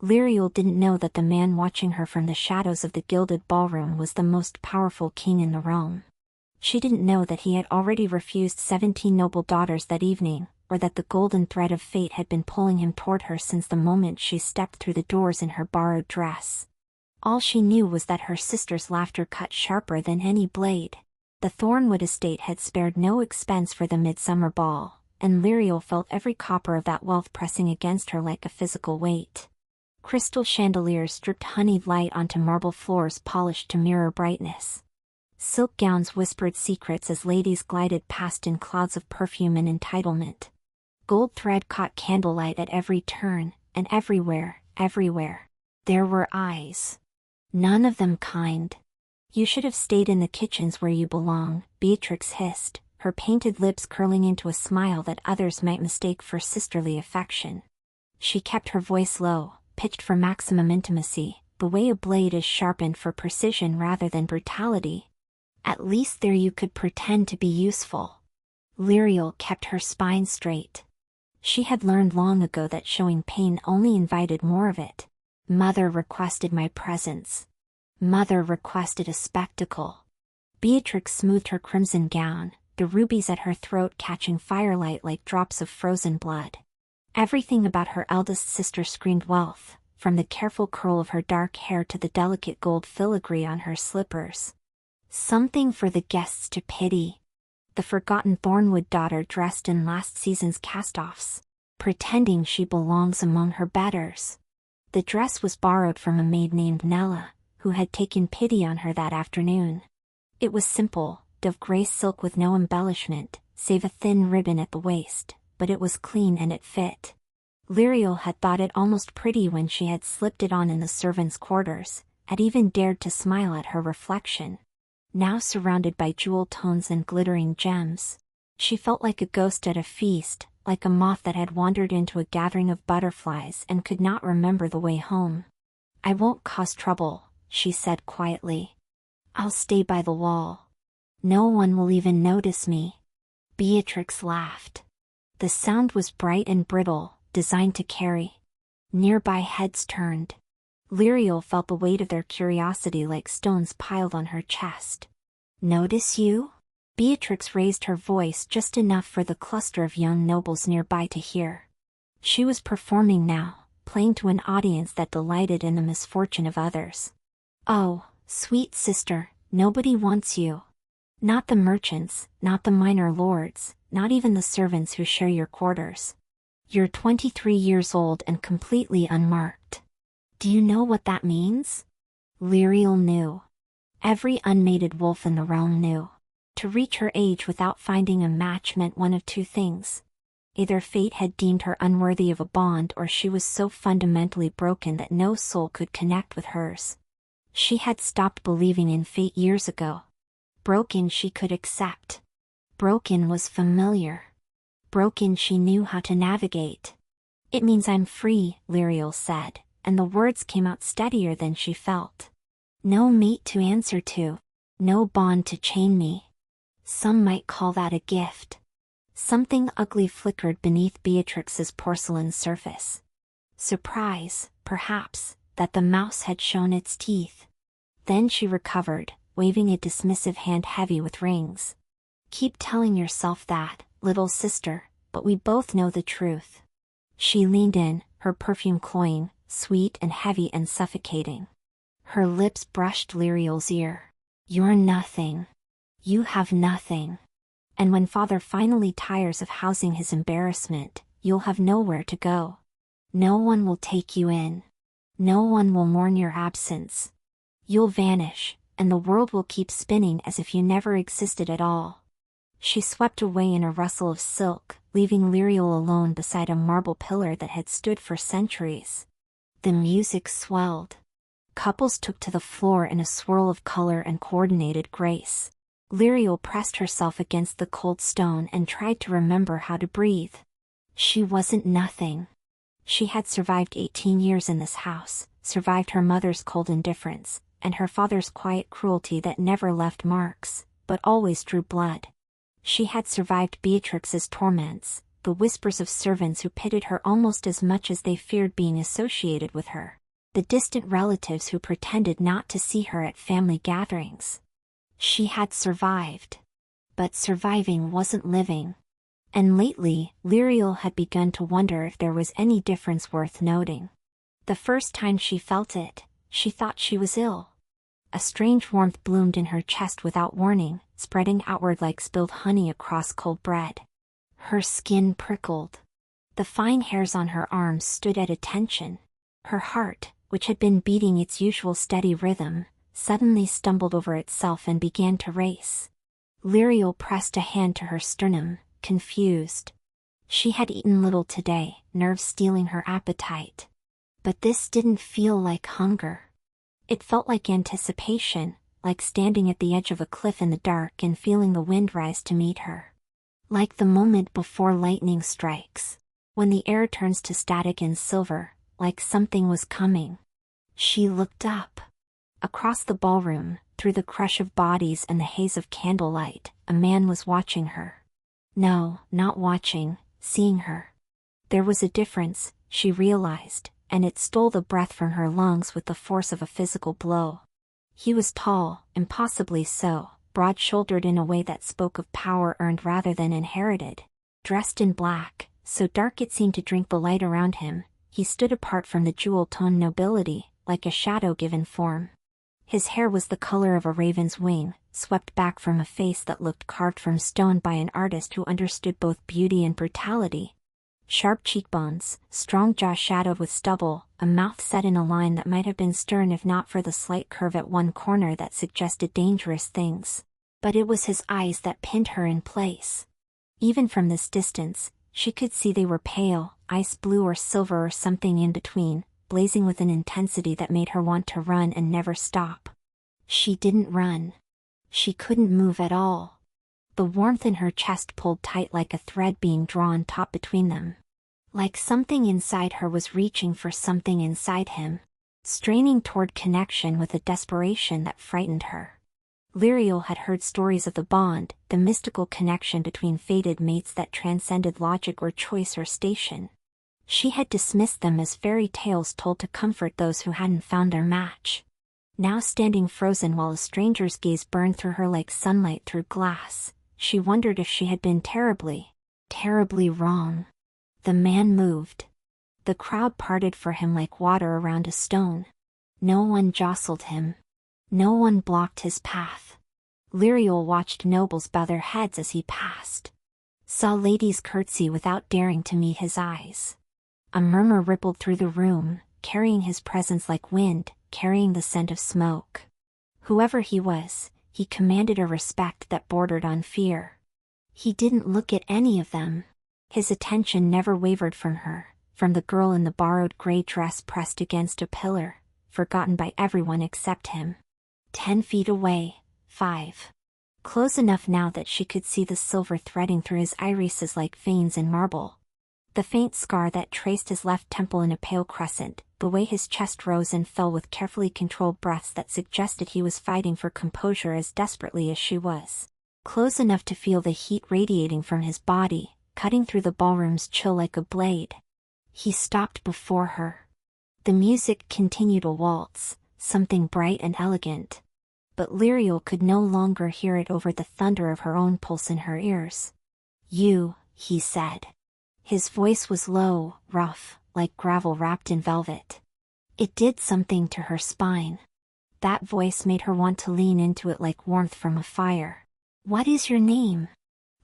Lyriel didn't know that the man watching her from the shadows of the gilded ballroom was the most powerful king in the realm. She didn't know that he had already refused 17 noble daughters that evening, or that the golden thread of fate had been pulling him toward her since the moment she stepped through the doors in her borrowed dress. All she knew was that her sister's laughter cut sharper than any blade. The Thornwood estate had spared no expense for the midsummer ball, and Lyriel felt every copper of that wealth pressing against her like a physical weight. Crystal chandeliers dripped honeyed light onto marble floors polished to mirror brightness. Silk gowns whispered secrets as ladies glided past in clouds of perfume and entitlement. Gold thread caught candlelight at every turn, and everywhere, there were eyes. None of them kind. "You should have stayed in the kitchens where you belong," Beatrix hissed, her painted lips curling into a smile that others might mistake for sisterly affection. She kept her voice low, pitched for maximum intimacy, the way a blade is sharpened for precision rather than brutality. "At least there you could pretend to be useful." Lyriel kept her spine straight. She had learned long ago that showing pain only invited more of it. "Mother requested my presence. Mother requested a spectacle." Beatrix smoothed her crimson gown, the rubies at her throat catching firelight like drops of frozen blood. Everything about her eldest sister screamed wealth, from the careful curl of her dark hair to the delicate gold filigree on her slippers. Something for the guests to pity. The forgotten Thornwood daughter dressed in last season's cast-offs, pretending she belongs among her betters. The dress was borrowed from a maid named Nella, who had taken pity on her that afternoon. It was simple, dove gray silk with no embellishment, save a thin ribbon at the waist, but it was clean and it fit. Lyriel had thought it almost pretty when she had slipped it on in the servants' quarters, had even dared to smile at her reflection. Now surrounded by jewel tones and glittering gems, she felt like a ghost at a feast, like a moth that had wandered into a gathering of butterflies and could not remember the way home. "I won't cause trouble," she said quietly. "I'll stay by the wall. No one will even notice me." Beatrix laughed. The sound was bright and brittle, designed to carry. Nearby heads turned. Lyriel felt the weight of their curiosity like stones piled on her chest. "Notice you?" Beatrix raised her voice just enough for the cluster of young nobles nearby to hear. She was performing now, playing to an audience that delighted in the misfortune of others. "Oh, sweet sister, nobody wants you. Not the merchants, not the minor lords, not even the servants who share your quarters. You're 23 years old and completely unmarked. Do you know what that means?" Lyriel knew. Every unmated wolf in the realm knew. To reach her age without finding a match meant one of two things. Either fate had deemed her unworthy of a bond, or she was so fundamentally broken that no soul could connect with hers. She had stopped believing in fate years ago. Broken she could accept. Broken was familiar. Broken she knew how to navigate. "It means I'm free," Lyriel said, and the words came out steadier than she felt. "No mate to answer to. No bond to chain me. Some might call that a gift." Something ugly flickered beneath Beatrix's porcelain surface. Surprise, perhaps, that the mouse had shown its teeth. Then she recovered, waving a dismissive hand heavy with rings. "Keep telling yourself that, little sister, but we both know the truth." She leaned in, her perfume cloying, sweet and heavy and suffocating. Her lips brushed Lyriel's ear. "You're nothing. You have nothing. And when father finally tires of housing his embarrassment, you'll have nowhere to go. No one will take you in. No one will mourn your absence. You'll vanish, and the world will keep spinning as if you never existed at all." She swept away in a rustle of silk, leaving Lyriel alone beside a marble pillar that had stood for centuries. The music swelled. Couples took to the floor in a swirl of color and coordinated grace. Lyriel pressed herself against the cold stone and tried to remember how to breathe. She wasn't nothing. She had survived 18 years in this house, survived her mother's cold indifference, and her father's quiet cruelty that never left marks, but always drew blood. She had survived Beatrix's torments, the whispers of servants who pitied her almost as much as they feared being associated with her, the distant relatives who pretended not to see her at family gatherings. She had survived. But surviving wasn't living. And lately, Lyriel had begun to wonder if there was any difference worth noting. The first time she felt it, she thought she was ill. A strange warmth bloomed in her chest without warning, spreading outward like spilled honey across cold bread. Her skin prickled. The fine hairs on her arms stood at attention. Her heart, which had been beating its usual steady rhythm, suddenly stumbled over itself and began to race. Lyriel pressed a hand to her sternum, confused. She had eaten little today, nerves stealing her appetite. But this didn't feel like hunger. It felt like anticipation, like standing at the edge of a cliff in the dark and feeling the wind rise to meet her. Like the moment before lightning strikes, when the air turns to static and silver, like something was coming. She looked up. Across the ballroom, through the crush of bodies and the haze of candlelight, a man was watching her. No, not watching, seeing her. There was a difference, she realized, and it stole the breath from her lungs with the force of a physical blow. He was tall, impossibly so, broad-shouldered in a way that spoke of power earned rather than inherited. Dressed in black, so dark it seemed to drink the light around him, he stood apart from the jewel-toned nobility, like a shadow given form. His hair was the color of a raven's wing, swept back from a face that looked carved from stone by an artist who understood both beauty and brutality. Sharp cheekbones, strong jaw shadowed with stubble, a mouth set in a line that might have been stern if not for the slight curve at one corner that suggested dangerous things. But it was his eyes that pinned her in place. Even from this distance, she could see they were pale, ice blue or silver or something in between, blazing with an intensity that made her want to run and never stop. She didn't run. She couldn't move at all. The warmth in her chest pulled tight like a thread being drawn taut between them. Like something inside her was reaching for something inside him, straining toward connection with a desperation that frightened her. Lyriel had heard stories of the bond, the mystical connection between fated mates that transcended logic or choice or station. She had dismissed them as fairy tales told to comfort those who hadn't found their match. Now standing frozen while a stranger's gaze burned through her like sunlight through glass, she wondered if she had been terribly wrong. The man moved. The crowd parted for him like water around a stone. No one jostled him. No one blocked his path. Lyriel watched nobles bow their heads as he passed. Saw ladies curtsy without daring to meet his eyes. A murmur rippled through the room, carrying his presence like wind, carrying the scent of smoke. Whoever he was, he commanded a respect that bordered on fear. He didn't look at any of them. His attention never wavered from her, from the girl in the borrowed gray dress pressed against a pillar, forgotten by everyone except him. 10 feet away, 5. Close enough now that she could see the silver threading through his irises like veins in marble. The faint scar that traced his left temple in a pale crescent, the way his chest rose and fell with carefully controlled breaths that suggested he was fighting for composure as desperately as she was. Close enough to feel the heat radiating from his body, cutting through the ballroom's chill like a blade. He stopped before her. The music continued a waltz, something bright and elegant. But Lyriel could no longer hear it over the thunder of her own pulse in her ears. "You," he said. His voice was low, rough, like gravel wrapped in velvet. It did something to her spine. That voice made her want to lean into it like warmth from a fire. "What is your name?"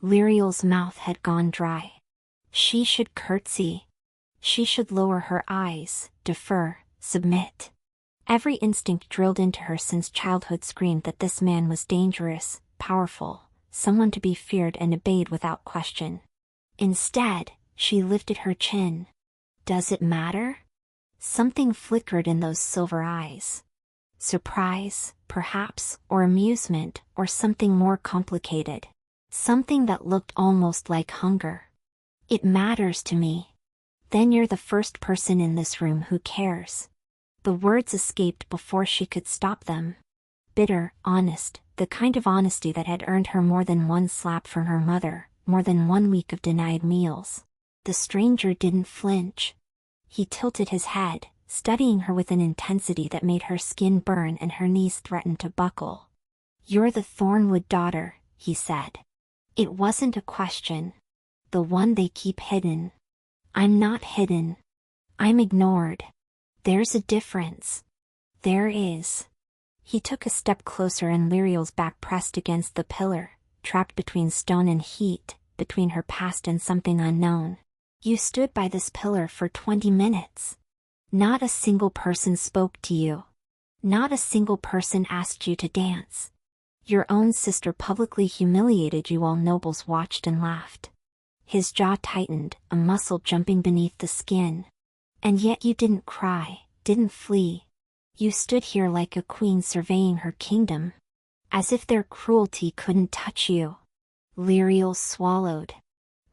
Lyriel's mouth had gone dry. She should curtsy. She should lower her eyes, defer, submit. Every instinct drilled into her since childhood screamed that this man was dangerous, powerful, someone to be feared and obeyed without question. Instead, she lifted her chin. Does it matter? Something flickered in those silver eyes. Surprise, perhaps, or amusement, or something more complicated. Something that looked almost like hunger. "It matters to me." "Then you're the first person in this room who cares." The words escaped before she could stop them. Bitter, honest, the kind of honesty that had earned her more than one slap from her mother, more than 1 week of denied meals. The stranger didn't flinch. He tilted his head, studying her with an intensity that made her skin burn and her knees threaten to buckle. "You're the Thornwood daughter," he said. It wasn't a question. "The one they keep hidden." "I'm not hidden. I'm ignored." "There's a difference." "There is." He took a step closer and Lyriel's back pressed against the pillar, trapped between stone and heat, between her past and something unknown. "You stood by this pillar for 20 minutes. Not a single person spoke to you. Not a single person asked you to dance. Your own sister publicly humiliated you while nobles watched and laughed." His jaw tightened, a muscle jumping beneath the skin. "And yet you didn't cry, didn't flee. You stood here like a queen surveying her kingdom. As if their cruelty couldn't touch you." Lyriel swallowed.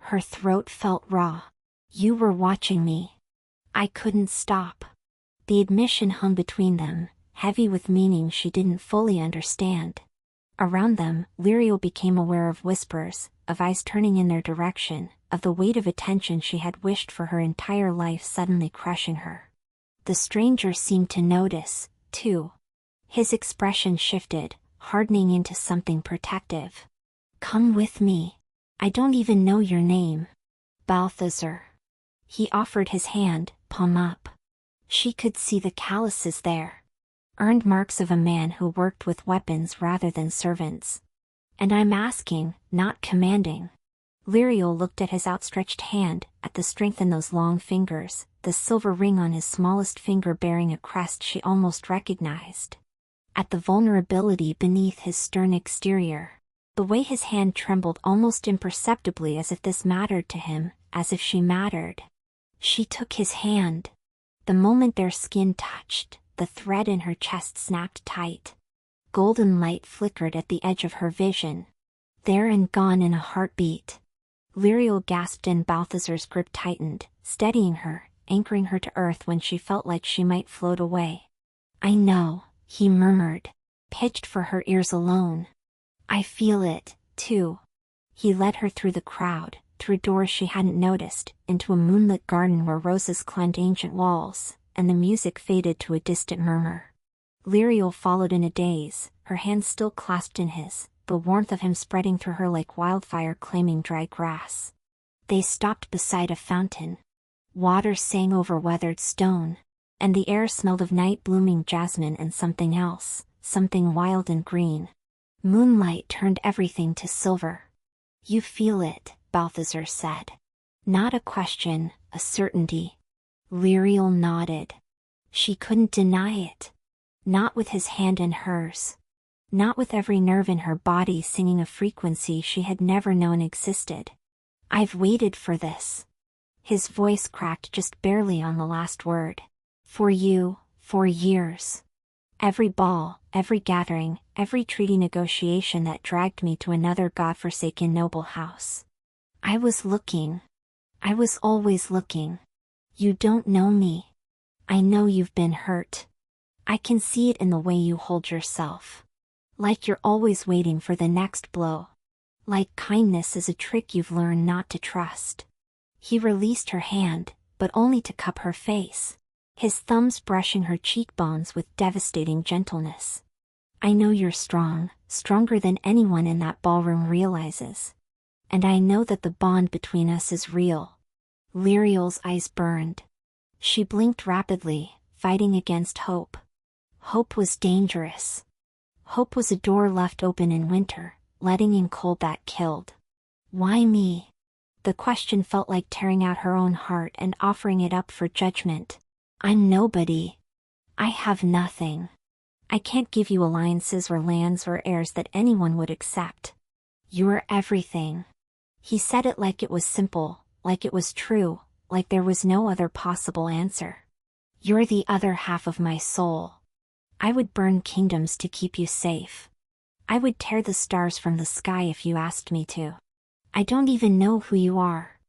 Her throat felt raw. "You were watching me. I couldn't stop." The admission hung between them, heavy with meaning she didn't fully understand. Around them, Lyriel became aware of whispers, of eyes turning in their direction, of the weight of attention she had wished for her entire life suddenly crushing her. The stranger seemed to notice, too. His expression shifted, hardening into something protective. "Come with me. I don't even know your name." "Balthazar." He offered his hand, palm up. She could see the calluses there. Earned marks of a man who worked with weapons rather than servants. "And I'm asking, not commanding." Lyriel looked at his outstretched hand, at the strength in those long fingers, the silver ring on his smallest finger bearing a crest she almost recognized. At the vulnerability beneath his stern exterior. The way his hand trembled almost imperceptibly, as if this mattered to him, as if she mattered. She took his hand. The moment their skin touched, the thread in her chest snapped tight. Golden light flickered at the edge of her vision. There and gone in a heartbeat. Lyriel gasped and Balthazar's grip tightened, steadying her, anchoring her to earth when she felt like she might float away. "I know," he murmured, pitched for her ears alone. "I feel it, too." He led her through the crowd, through doors she hadn't noticed, into a moonlit garden where roses climbed ancient walls, and the music faded to a distant murmur. Lyriel followed in a daze, her hands still clasped in his, the warmth of him spreading through her like wildfire claiming dry grass. They stopped beside a fountain. Water sang over weathered stone, and the air smelled of night-blooming jasmine and something else, something wild and green. Moonlight turned everything to silver. "You feel it," Balthazar said. Not a question, a certainty. Lyriel nodded. She couldn't deny it. Not with his hand in hers. Not with every nerve in her body singing a frequency she had never known existed. "I've waited for this." His voice cracked just barely on the last word. "For you, for years. Every ball, every gathering, every treaty negotiation that dragged me to another godforsaken noble house. I was looking. I was always looking. You don't know me. I know you've been hurt. I can see it in the way you hold yourself. Like you're always waiting for the next blow. Like kindness is a trick you've learned not to trust." He released her hand, but only to cup her face, his thumbs brushing her cheekbones with devastating gentleness. "I know you're strong, stronger than anyone in that ballroom realizes. And I know that the bond between us is real." Lyriel's eyes burned. She blinked rapidly, fighting against hope. Hope was dangerous. Hope was a door left open in winter, letting in cold that killed. Why me? The question felt like tearing out her own heart and offering it up for judgment. "I'm nobody. I have nothing. I can't give you alliances or lands or heirs that anyone would accept. You're everything." He said it like it was simple, like it was true, like there was no other possible answer. "You're the other half of my soul. I would burn kingdoms to keep you safe. I would tear the stars from the sky if you asked me to. I don't even know who you are."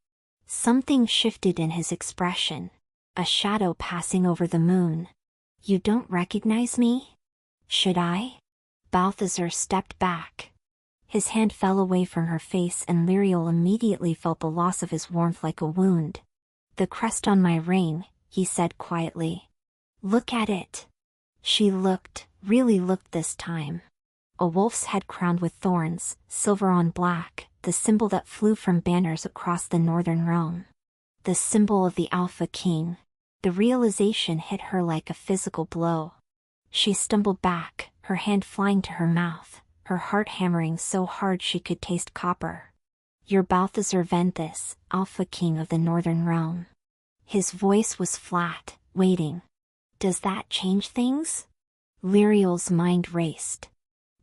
Something shifted in his expression. A shadow passing over the moon. "You don't recognize me? Should I?" Balthazar stepped back. His hand fell away from her face and Lyriel immediately felt the loss of his warmth like a wound. "The crest on my ring," he said quietly. "Look at it." She looked, really looked this time. A wolf's head crowned with thorns, silver on black, the symbol that flew from banners across the northern realm. The symbol of the Alpha King. The realization hit her like a physical blow. She stumbled back, her hand flying to her mouth, her heart hammering so hard she could taste copper. "You're Balthazar Venthis, Alpha King of the Northern Realm." His voice was flat, waiting. Does that change things? Lyriel's mind raced.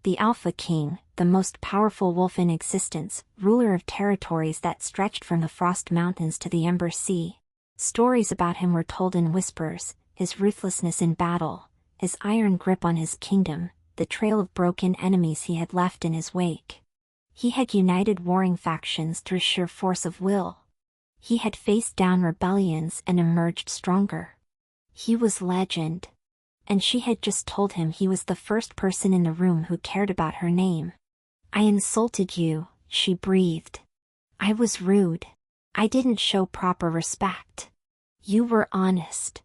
The Alpha King, the most powerful wolf in existence, ruler of territories that stretched from the Frost Mountains to the Ember Sea. Stories about him were told in whispers, his ruthlessness in battle, his iron grip on his kingdom, the trail of broken enemies he had left in his wake. He had united warring factions through sheer force of will. He had faced down rebellions and emerged stronger. He was legend. And she had just told him he was the first person in the room who cared about her name. "I insulted you," she breathed. "I was rude. I didn't show proper respect. You were honest."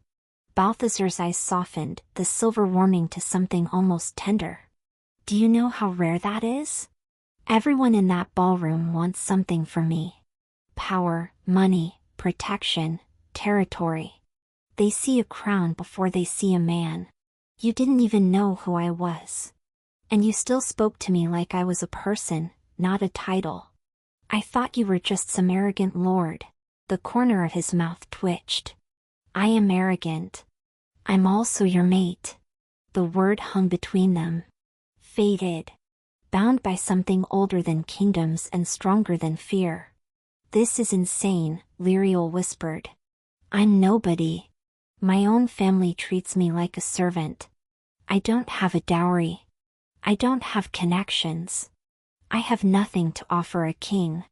Balthazar's eyes softened, the silver warming to something almost tender. "Do you know how rare that is? Everyone in that ballroom wants something from me. Power, money, protection, territory. They see a crown before they see a man. You didn't even know who I was. And you still spoke to me like I was a person, not a title. I thought you were just some arrogant lord." The corner of his mouth twitched. "I am arrogant. I'm also your mate." The word hung between them. Fated. Bound by something older than kingdoms and stronger than fear. "This is insane," Lyriel whispered. "I'm nobody. My own family treats me like a servant. I don't have a dowry. I don't have connections. I have nothing to offer a king.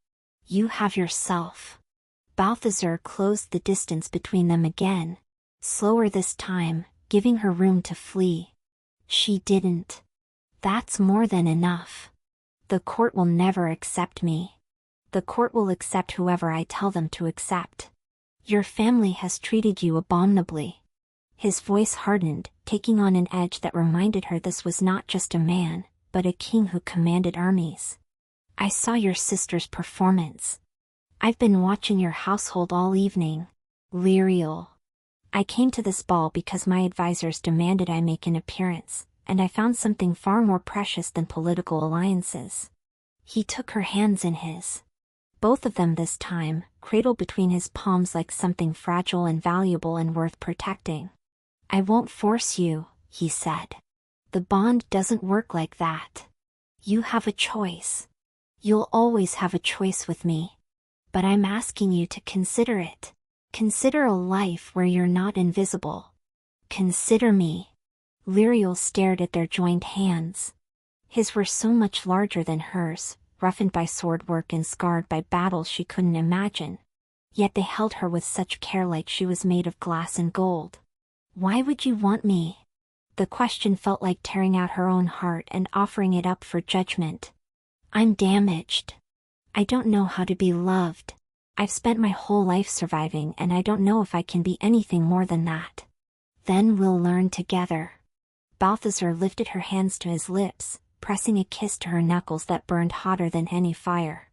You have yourself." Balthazar closed the distance between them again. Slower this time, giving her room to flee. "She didn't. That's more than enough. The court will never accept me. The court will accept whoever I tell them to accept. Your family has treated you abominably." His voice hardened, taking on an edge that reminded her this was not just a man, but a king who commanded armies. "I saw your sister's performance. I've been watching your household all evening. Lyriel. I came to this ball because my advisors demanded I make an appearance, and I found something far more precious than political alliances." He took her hands in his. Both of them this time, cradled between his palms like something fragile and valuable and worth protecting. "I won't force you," he said. "The bond doesn't work like that. You have a choice. You'll always have a choice with me. But I'm asking you to consider it. Consider a life where you're not invisible. Consider me." Lyriel stared at their joined hands. His were so much larger than hers, roughened by sword work and scarred by battles she couldn't imagine. Yet they held her with such care like she was made of glass and gold. "Why would you want me?" The question felt like tearing out her own heart and offering it up for judgment. "I'm damaged. I don't know how to be loved. I've spent my whole life surviving and I don't know if I can be anything more than that." "Then we'll learn together." Balthazar lifted her hands to his lips, pressing a kiss to her knuckles that burned hotter than any fire.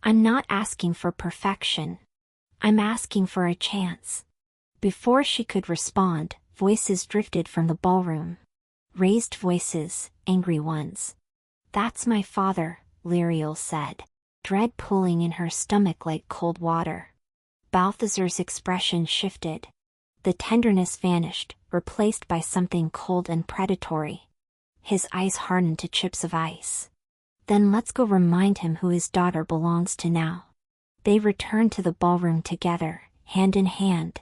"I'm not asking for perfection. I'm asking for a chance." Before she could respond, voices drifted from the ballroom. Raised voices, angry ones. "That's my father," Lyriel said, dread pooling in her stomach like cold water. Balthazar's expression shifted. The tenderness vanished, replaced by something cold and predatory. His eyes hardened to chips of ice. "Then let's go remind him who his daughter belongs to now." They returned to the ballroom together, hand in hand.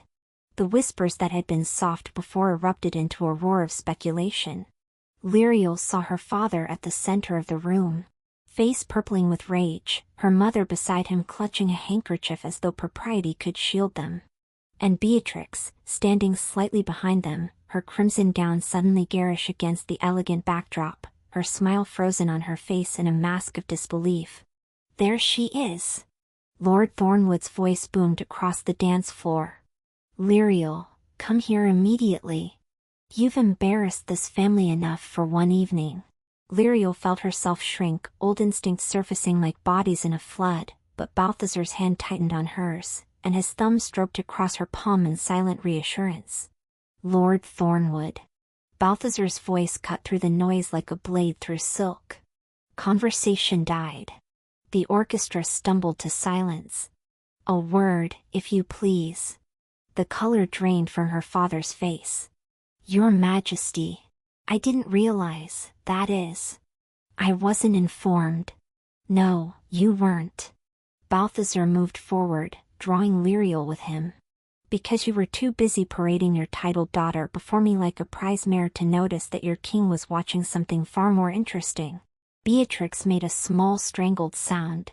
The whispers that had been soft before erupted into a roar of speculation. Lyriel saw her father at the center of the room. Face purpling with rage, her mother beside him clutching a handkerchief as though propriety could shield them. And Beatrix, standing slightly behind them, her crimson gown suddenly garish against the elegant backdrop, her smile frozen on her face in a mask of disbelief. "There she is!" Lord Thornwood's voice boomed across the dance floor. "Lyriel, come here immediately. You've embarrassed this family enough for one evening." Lyriel felt herself shrink, old instincts surfacing like bodies in a flood, but Balthazar's hand tightened on hers, and his thumb stroked across her palm in silent reassurance. "Lord Thornwood." Balthazar's voice cut through the noise like a blade through silk. Conversation died. The orchestra stumbled to silence. "A word, if you please." The color drained from her father's face. "Your Majesty. I didn't realize, that is. I wasn't informed." "No, you weren't." Balthazar moved forward, drawing Lyriel with him. "Because you were too busy parading your titled daughter before me like a prize mare to notice that your king was watching something far more interesting." Beatrix made a small strangled sound.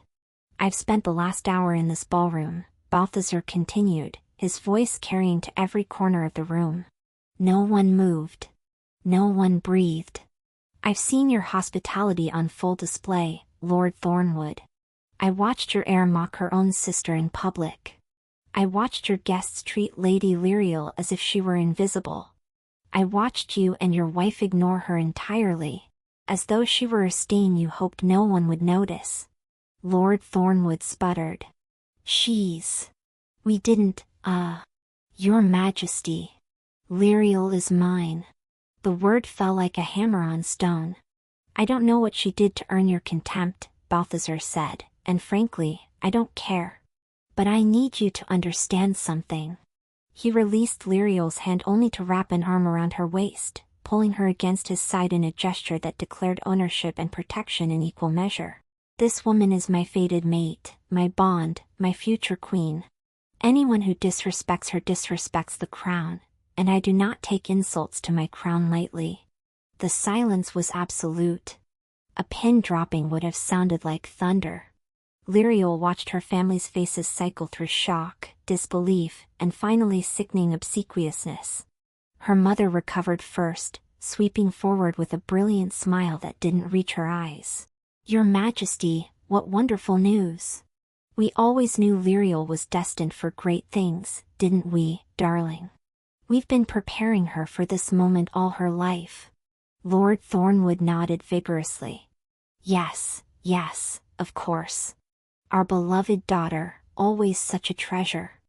"I've spent the last hour in this ballroom," Balthazar continued, his voice carrying to every corner of the room. "No one moved. No one breathed. I've seen your hospitality on full display, Lord Thornwood. I watched your heir mock her own sister in public. I watched your guests treat Lady Lyriel as if she were invisible. I watched you and your wife ignore her entirely, as though she were a stain you hoped no one would notice." Lord Thornwood sputtered. We didn't, Your Majesty. Lyriel is mine." The word fell like a hammer on stone. "I don't know what she did to earn your contempt," Balthazar said, "and frankly, I don't care. But I need you to understand something." He released Lyriel's hand only to wrap an arm around her waist, pulling her against his side in a gesture that declared ownership and protection in equal measure. "This woman is my fated mate, my bond, my future queen. Anyone who disrespects her disrespects the crown, and I do not take insults to my crown lightly." The silence was absolute. A pin dropping would have sounded like thunder. Lyriel watched her family's faces cycle through shock, disbelief, and finally sickening obsequiousness. Her mother recovered first, sweeping forward with a brilliant smile that didn't reach her eyes. "Your Majesty, what wonderful news! We always knew Lyriel was destined for great things, didn't we, darling? We've been preparing her for this moment all her life." Lord Thornwood nodded vigorously. Yes, of course. Our beloved daughter, always such a treasure."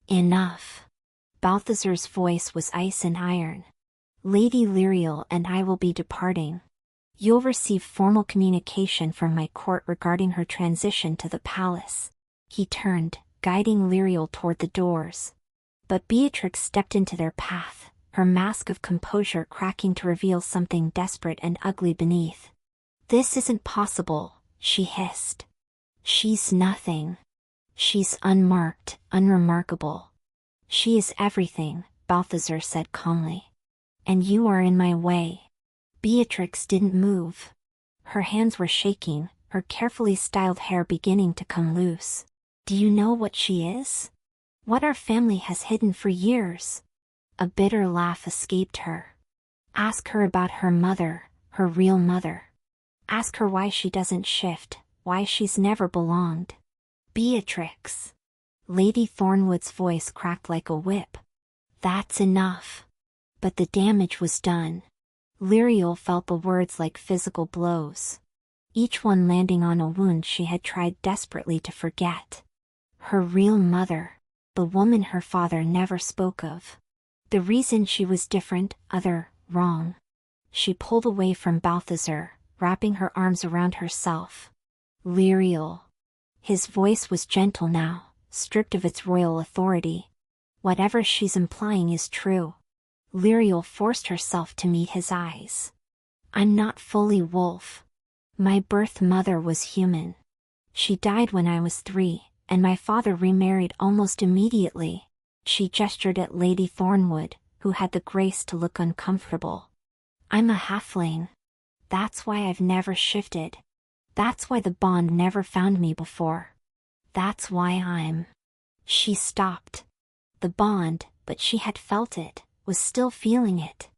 "Enough." Balthazar's voice was ice and iron. "Lady Lyriel and I will be departing. You'll receive formal communication from my court regarding her transition to the palace." He turned, guiding Lyriel toward the doors. But Beatrix stepped into their path, her mask of composure cracking to reveal something desperate and ugly beneath. "This isn't possible," she hissed. "She's nothing. She's unmarked, unremarkable. She is everything," Balthazar said calmly. "And you are in my way." Beatrix didn't move. Her hands were shaking, her carefully styled hair beginning to come loose. "Do you know what she is? What our family has hidden for years?" A bitter laugh escaped her. "Ask her about her mother, her real mother. Ask her why she doesn't shift, why she's never belonged." "Beatrix." Lady Thornwood's voice cracked like a whip. "That's enough." But the damage was done. Lyriel felt the words like physical blows, each one landing on a wound she had tried desperately to forget. Her real mother, the woman her father never spoke of. The reason she was different, other, wrong. She pulled away from Balthazar, wrapping her arms around herself. "Lyriel." His voice was gentle now, stripped of its royal authority. "Whatever she's implying is true." Lyriel forced herself to meet his eyes. "I'm not fully wolf. My birth mother was human. She died when I was 3, and my father remarried almost immediately." She gestured at Lady Thornwood, who had the grace to look uncomfortable. "I'm a halfling. That's why I've never shifted. That's why the bond never found me before. That's why I'm—" She stopped. The bond, but she had felt it, was still feeling it.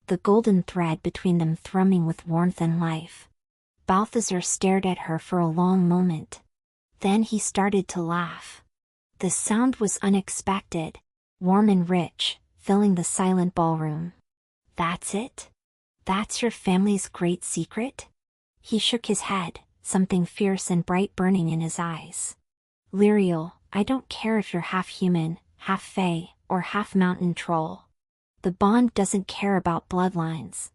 the golden thread between them thrumming with warmth and life. Balthazar stared at her for a long moment. Then he started to laugh. The sound was unexpected, warm and rich, filling the silent ballroom. "That's it? That's your family's great secret?" He shook his head, something fierce and bright burning in his eyes. "Lyriel, I don't care if you're half human, half fae, or half mountain troll. The bond doesn't care about bloodlines.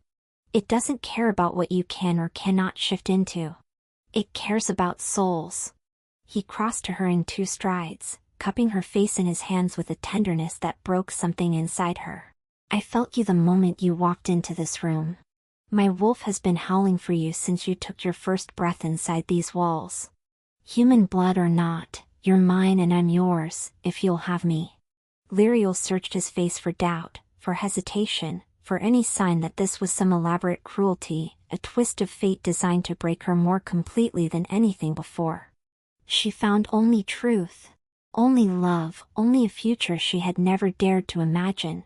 It doesn't care about what you can or cannot shift into. It cares about souls." He crossed to her in 2 strides, cupping her face in his hands with a tenderness that broke something inside her. "I felt you the moment you walked into this room. My wolf has been howling for you since you took your first breath inside these walls. Human blood or not, you're mine and I'm yours, if you'll have me." Lyriel searched his face for doubt, for hesitation, for any sign that this was some elaborate cruelty, a twist of fate designed to break her more completely than anything before. She found only truth, only love, only a future she had never dared to imagine.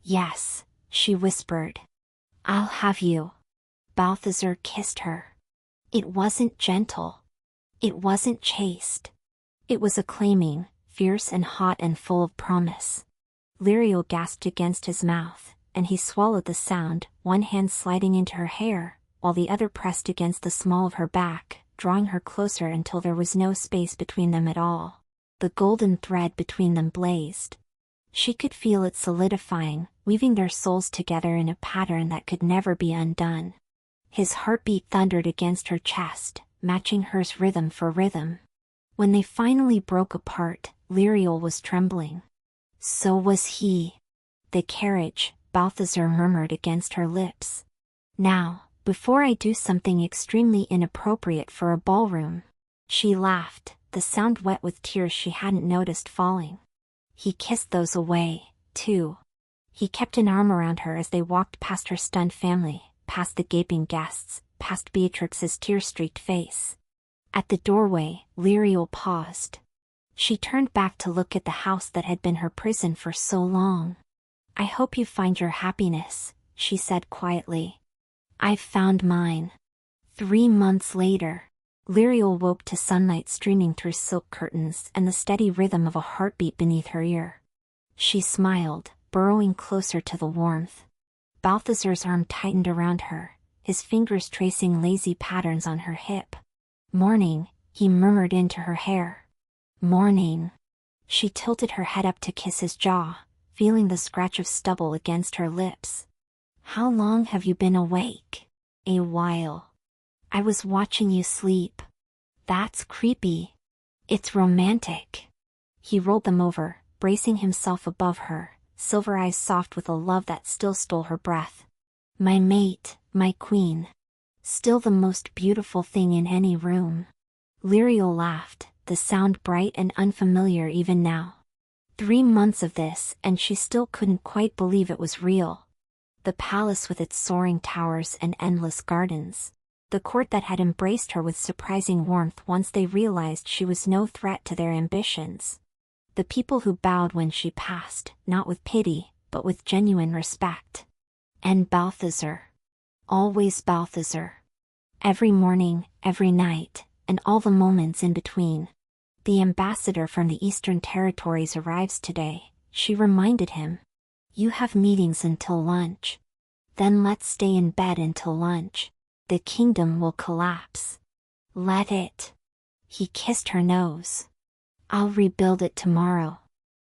"Yes," she whispered. "I'll have you." Balthazar kissed her. It wasn't gentle. It wasn't chaste. It was acclaiming, fierce and hot and full of promise. Lyriel gasped against his mouth, and he swallowed the sound, one hand sliding into her hair, while the other pressed against the small of her back, drawing her closer until there was no space between them at all. The golden thread between them blazed. She could feel it solidifying, weaving their souls together in a pattern that could never be undone. His heartbeat thundered against her chest, matching hers rhythm for rhythm. When they finally broke apart, Lyriel was trembling. So was he. "The carriage," Balthazar murmured against her lips. "Now, before I do something extremely inappropriate for a ballroom." She laughed, the sound wet with tears she hadn't noticed falling. He kissed those away, too. He kept an arm around her as they walked past her stunned family, past the gaping guests, past Beatrix's tear-streaked face. At the doorway, Lyriel paused. She turned back to look at the house that had been her prison for so long. "I hope you find your happiness," she said quietly. "I've found mine." 3 months later, Lyriel woke to sunlight streaming through silk curtains and the steady rhythm of a heartbeat beneath her ear. She smiled, burrowing closer to the warmth. Balthazar's arm tightened around her, his fingers tracing lazy patterns on her hip. "Morning," he murmured into her hair. "Morning." She tilted her head up to kiss his jaw, feeling the scratch of stubble against her lips. "How long have you been awake?" "A while. I was watching you sleep." "That's creepy." "It's romantic." He rolled them over, bracing himself above her, silver eyes soft with a love that still stole her breath. "My mate, my queen. Still the most beautiful thing in any room." Lyriel laughed, the sound bright and unfamiliar even now. 3 months of this and she still couldn't quite believe it was real. The palace with its soaring towers and endless gardens. The court that had embraced her with surprising warmth once they realized she was no threat to their ambitions. The people who bowed when she passed, not with pity, but with genuine respect. And Balthazar. Always Balthazar. Every morning, every night, and all the moments in between. "The ambassador from the Eastern Territories arrives today," she reminded him. "You have meetings until lunch. Then let's stay in bed until lunch. The kingdom will collapse. Let it." He kissed her nose. "I'll rebuild it tomorrow."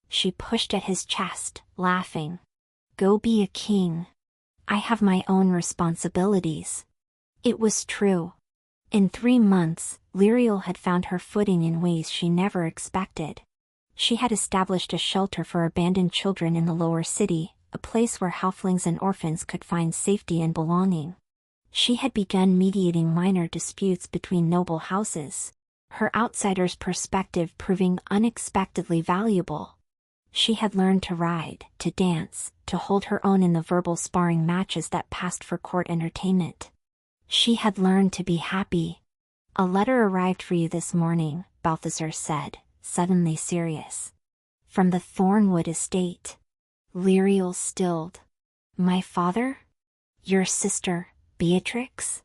She pushed at his chest, laughing. "Go be a king. I have my own responsibilities." It was true. In 3 months, Lyriel had found her footing in ways she never expected. She had established a shelter for abandoned children in the lower city, a place where halflings and orphans could find safety and belonging. She had begun mediating minor disputes between noble houses, her outsider's perspective proving unexpectedly valuable. She had learned to ride, to dance, to hold her own in the verbal sparring matches that passed for court entertainment. She had learned to be happy. "A letter arrived for you this morning," Balthazar said, suddenly serious. "From the Thornwood estate." Lyriel stilled. "My father?" Your sister, Beatrix?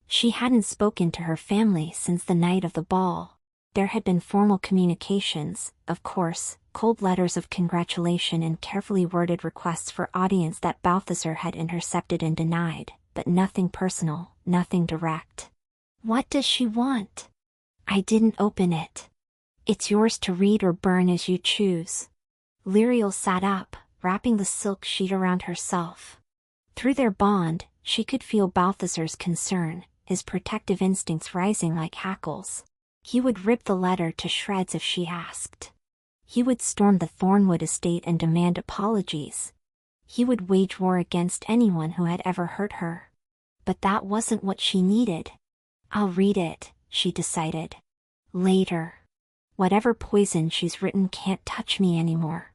She hadn't spoken to her family since the night of the ball. There had been formal communications, of course, cold letters of congratulation and carefully worded requests for audience that Balthazar had intercepted and denied, but nothing personal, nothing direct. What does she want? I didn't open it. It's yours to read or burn as you choose. Lyriel sat up, wrapping the silk sheet around herself. Through their bond, she could feel Balthazar's concern, his protective instincts rising like hackles. He would rip the letter to shreds if she asked. He would storm the Thornwood estate and demand apologies. He would wage war against anyone who had ever hurt her. But that wasn't what she needed. I'll read it, she decided. Later. Whatever poison she's written can't touch me anymore.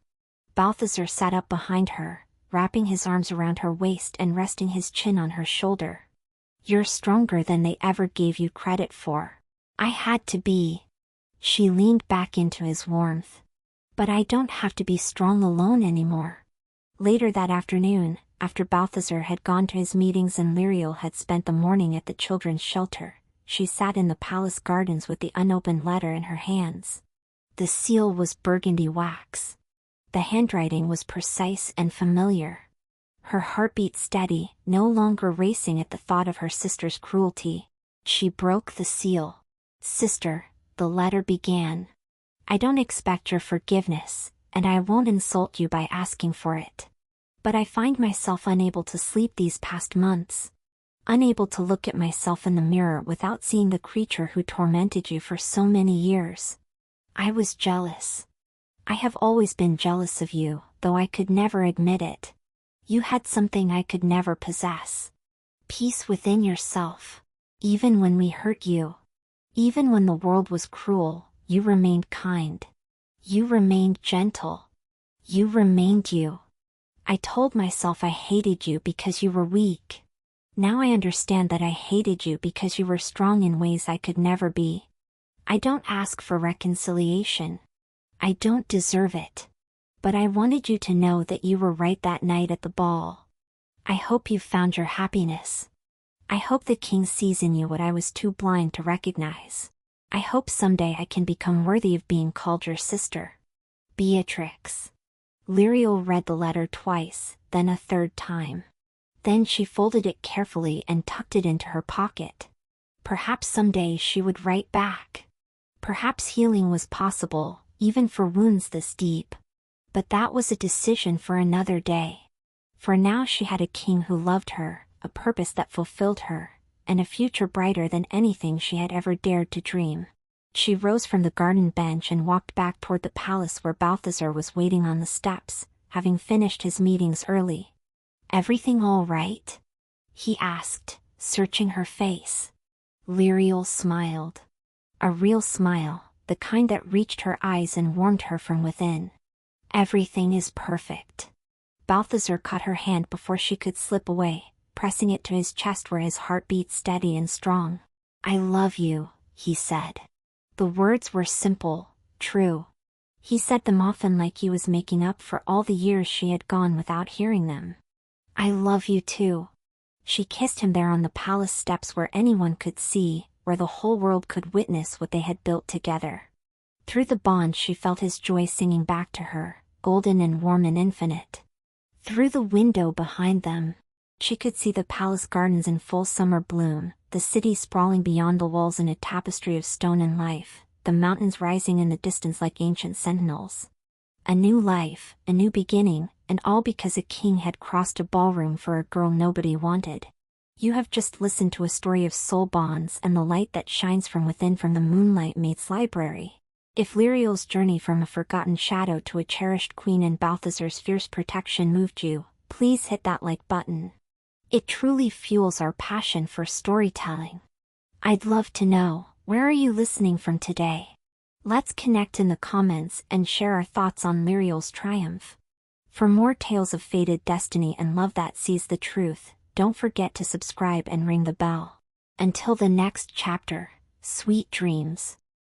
Balthazar sat up behind her, wrapping his arms around her waist and resting his chin on her shoulder. You're stronger than they ever gave you credit for. I had to be. She leaned back into his warmth. But I don't have to be strong alone anymore. Later that afternoon, after Balthazar had gone to his meetings and Lyriel had spent the morning at the children's shelter, she sat in the palace gardens with the unopened letter in her hands. The seal was burgundy wax. The handwriting was precise and familiar. Her heartbeat steady, no longer racing at the thought of her sister's cruelty. She broke the seal. Sister, the letter began. I don't expect your forgiveness, and I won't insult you by asking for it. But I find myself unable to sleep these past months. Unable to look at myself in the mirror without seeing the creature who tormented you for so many years. I was jealous. I have always been jealous of you, though I could never admit it. You had something I could never possess. Peace within yourself. Even when we hurt you. Even when the world was cruel, you remained kind. You remained gentle. You remained you. I told myself I hated you because you were weak. Now I understand that I hated you because you were strong in ways I could never be. I don't ask for reconciliation. I don't deserve it. But I wanted you to know that you were right that night at the ball. I hope you found your happiness. I hope the king sees in you what I was too blind to recognize. I hope someday I can become worthy of being called your sister. Beatrix. Lyriel read the letter twice, then a third time. Then she folded it carefully and tucked it into her pocket. Perhaps someday she would write back. Perhaps healing was possible, even for wounds this deep. But that was a decision for another day. For now she had a king who loved her, a purpose that fulfilled her, and a future brighter than anything she had ever dared to dream. She rose from the garden bench and walked back toward the palace where Balthazar was waiting on the steps, having finished his meetings early. Everything all right? He asked, searching her face. Lyriel smiled. A real smile, the kind that reached her eyes and warmed her from within. Everything is perfect. Balthazar caught her hand before she could slip away, pressing it to his chest where his heart beat steady and strong. I love you, he said. The words were simple, true. He said them often like he was making up for all the years she had gone without hearing them. I love you too. She kissed him there on the palace steps where anyone could see, where the whole world could witness what they had built together. Through the bond she felt his joy singing back to her, golden and warm and infinite. Through the window behind them, she could see the palace gardens in full summer bloom, the city sprawling beyond the walls in a tapestry of stone and life, the mountains rising in the distance like ancient sentinels. A new life, a new beginning, and all because a king had crossed a ballroom for a girl nobody wanted. You have just listened to a story of soul bonds and the light that shines from within from the Moonlight Mates Library. If Lyriel's journey from a forgotten shadow to a cherished queen and Balthazar's fierce protection moved you, please hit that like button. It truly fuels our passion for storytelling. I'd love to know, where are you listening from today? Let's connect in the comments and share our thoughts on Lyriel's triumph. For more tales of fated destiny and love that sees the truth, don't forget to subscribe and ring the bell. Until the next chapter, sweet dreams.